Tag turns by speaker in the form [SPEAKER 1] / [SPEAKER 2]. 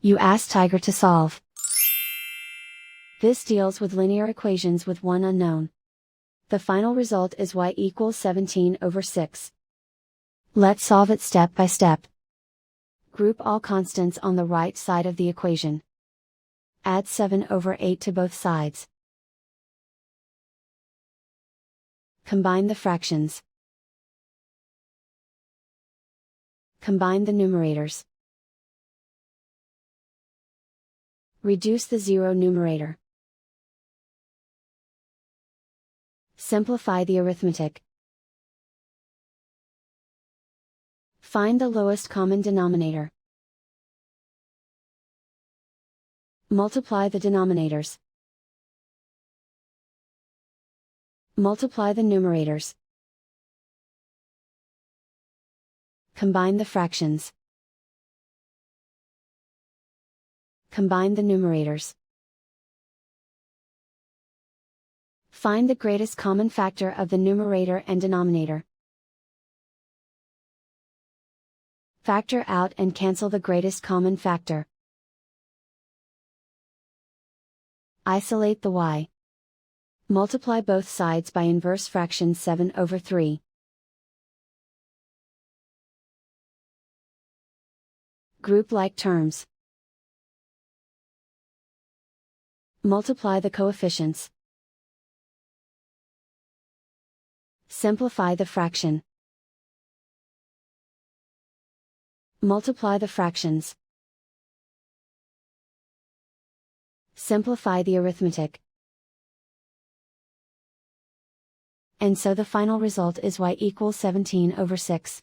[SPEAKER 1] You ask Tiger to solve. This deals with linear equations with one unknown. The final result is y equals 17/6. Let's solve it step by step. Group all constants on the right side of the equation. Add 7/8 to both sides. Combine the fractions. Combine the numerators. Reduce the zero numerator. Simplify the arithmetic. Find the lowest common denominator. Multiply the denominators. Multiply the numerators. Combine the fractions. Combine the numerators. Find the greatest common factor of the numerator and denominator. Factor out and cancel the greatest common factor. Isolate the y. Multiply both sides by inverse fraction 7/3. Group like terms. Multiply the coefficients. Simplify the fraction. Multiply the fractions. Simplify the arithmetic. And so the final result is y equals 17/6.